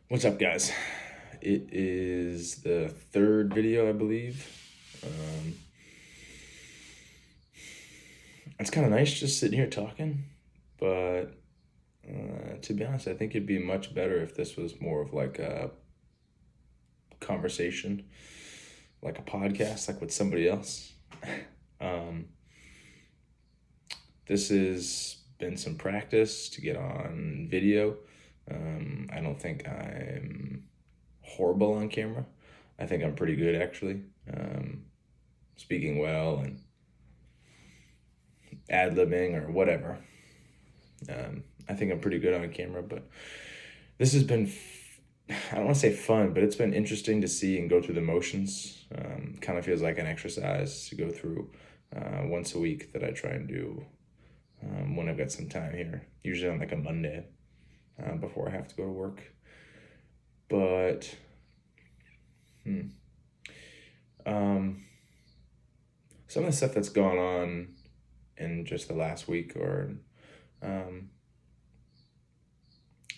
What's up, guys? It is the third video, I believe. Um, it's kind of nice just sitting here talking, but to be honest, I think it'd be much better if this was more of like a conversation, like a podcast, like with somebody else. um, this has been some practice to get on video. I don't think I'm horrible on camera. I think I'm pretty good, actually. Speaking well and ad-libbing or whatever. I think I'm pretty good on camera, but this has been, I don't want to say fun, but it's been interesting to see and go through the motions. Kind of feels like an exercise to go through once a week that I try and do when I've got some time here, usually on like a Monday before I have to go to work. But, some of the stuff that's gone on in just the last week or um,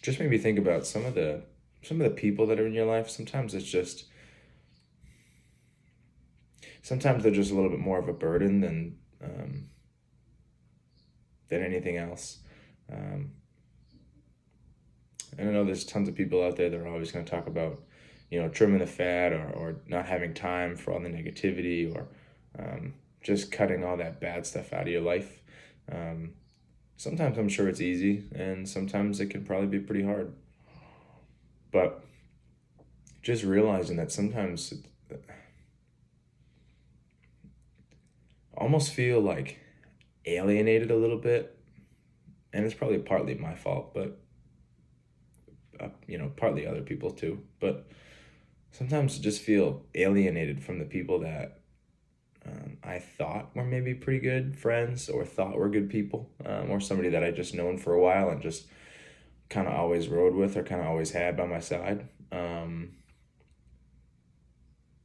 just made me think about some of the people that are in your life. Sometimes they're just a little bit more of a burden than anything else. Um, and I know there's tons of people out there that are always going to talk about, trimming the fat or not having time for all the negativity or just cutting all that bad stuff out of your life. Um, Sometimes I'm sure it's easy, and sometimes it can probably be pretty hard. But just realizing that sometimes almost feel like alienated a little bit, and it's probably partly my fault, but partly other people too. But sometimes just feel alienated from the people that I thought were maybe pretty good friends or thought were good people, or somebody that I just known for a while and just kind of always rode with or kind of always had by my side.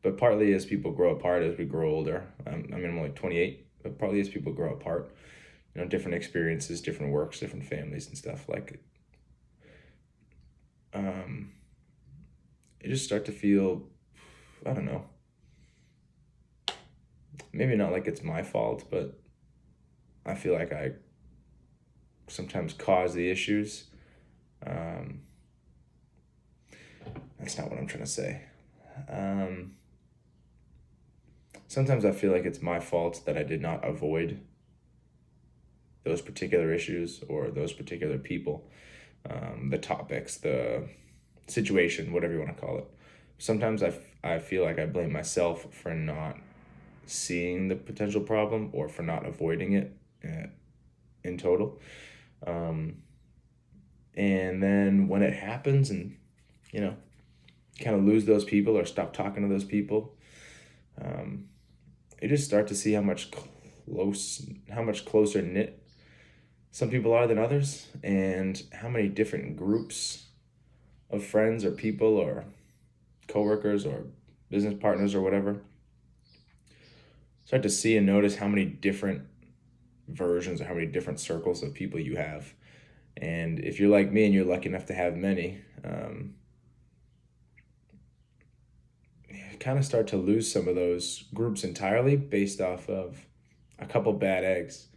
But partly as people grow apart as we grow older, I'm like 28, but partly as people grow apart, different experiences, different works, different families and stuff, like, um, you just start to feel, I don't know, maybe not like it's my fault, but I feel like I sometimes cause the issues. Um, that's not what I'm trying to say. Um, Sometimes I feel like it's my fault that I did not avoid those particular issues or those particular people, the topics, the situation, whatever you want to call it. Sometimes I feel like I blame myself for not seeing the potential problem or for not avoiding it in total. Um, and then when it happens and, you know, kind of lose those people or stop talking to those people, um, you just start to see how much closer knit some people are than others, and how many different groups of friends or people or coworkers or business partners or whatever. Start to see and notice how many different versions or how many different circles of people you have. And if you're like me and you're lucky enough to have many, you kind of start to lose some of those groups entirely based off of a couple bad eggs.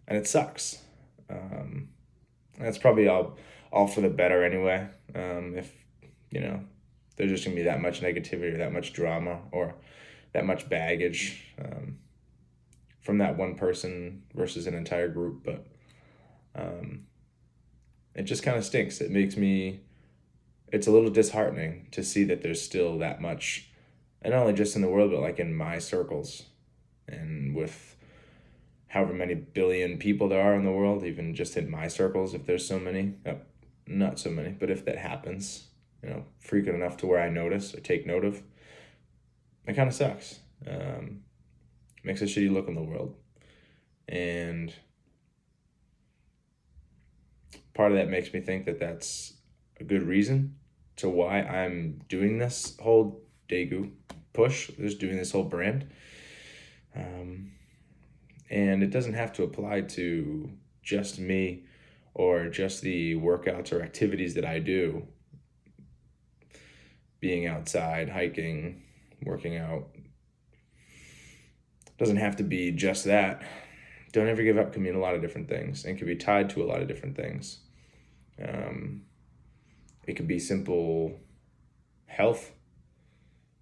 And it sucks. Um, that's probably all for the better anyway. If, you know, there's just going to be that much negativity or that much drama or that much baggage from that one person versus an entire group. But um, it just kind of stinks. It's a little disheartening to see that there's still that much, and not only just in the world, but like in my circles and with however many billion people there are in the world, even just in my circles, if there's so many, not so many, but if that happens, frequent enough to where I notice or take note of, it kind of sucks. Makes a shitty look in the world. And part of that makes me think that that's a good reason to why I'm doing this whole Daegu push, just doing this whole brand. And it doesn't have to apply to just me or just the workouts or activities that I do. being outside, hiking, working out. Doesn't have to be just that. Don't ever give up can mean a lot of different things and can be tied to a lot of different things. Um, it could be simple health.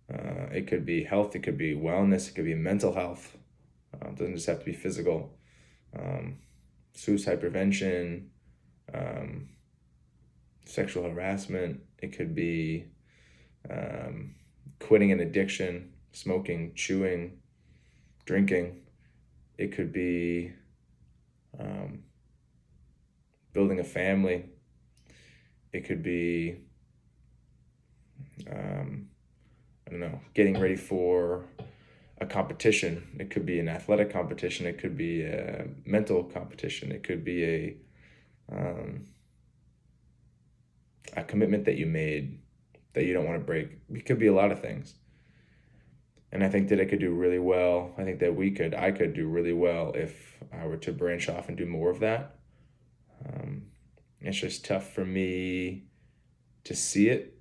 It could be health. It could be wellness. It could be mental health. It doesn't just have to be physical. Suicide prevention, sexual harassment. It could be quitting an addiction, smoking, chewing, drinking. It could be building a family. It could be, I don't know, getting ready for a competition. It could be an athletic competition. It could be a mental competition. It could be a commitment that you made that you don't want to break. It could be a lot of things. And I think that I could do really well. I think that I could do really well if I were to branch off and do more of that. It's just tough for me to see it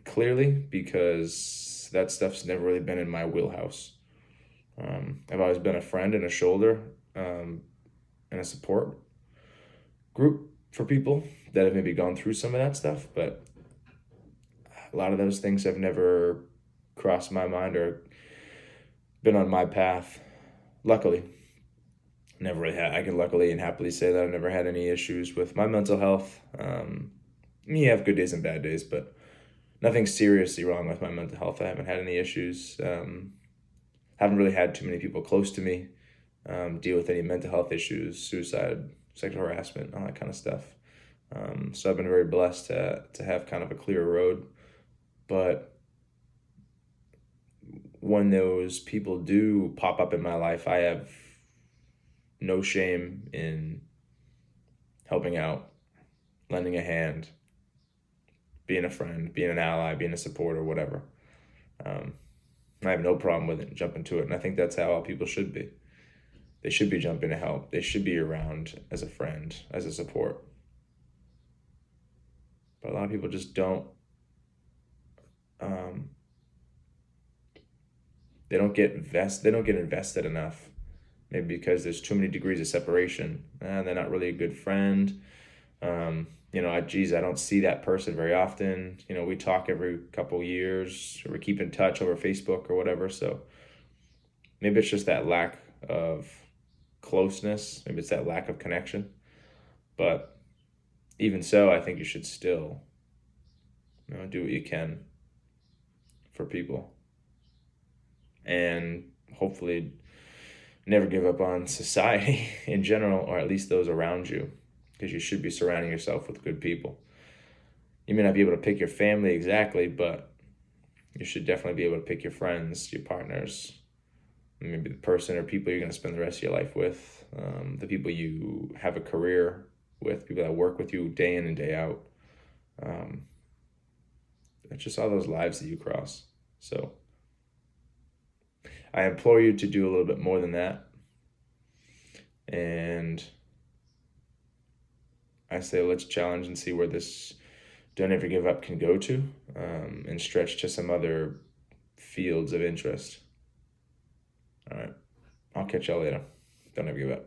clearly because that stuff's never really been in my wheelhouse. I've always been a friend and a shoulder and a support group for people that have maybe gone through some of that stuff, but a lot of those things have never crossed my mind or been on my path. Luckily, never really had. I can luckily and happily say that I've never had any issues with my mental health. You have good days and bad days, but nothing seriously wrong with my mental health. I haven't had any issues. Haven't really had too many people close to me deal with any mental health issues, suicide, sexual harassment, all that kind of stuff. So I've been very blessed to have kind of a clear road. But when those people do pop up in my life, I have no shame in helping out, lending a hand, being a friend, being an ally, being a supporter, whatever. I have no problem with it, jumping to it. And I think that's how all people should be. They should be jumping to help. They should be around as a friend, as a support. But a lot of people just don't. They don't get invested enough. Maybe because there's too many degrees of separation. They're not really a good friend. I don't see that person very often. We talk every couple years, or we keep in touch over Facebook or whatever. So maybe it's just that lack of closeness. Maybe it's that lack of connection. But even so, I think you should still, do what you can for people. And hopefully never give up on society in general, or at least those around you, because you should be surrounding yourself with good people. You may not be able to pick your family exactly, but you should definitely be able to pick your friends, your partners, maybe the person or people you're going to spend the rest of your life with, the people you have a career with, people that work with you day in and day out. It's just all those lives that you cross. So I implore you to do a little bit more than that. And I say let's challenge and see where this don't ever give up can go to, and stretch to some other fields of interest. All right. I'll catch y'all later. Don't ever give up.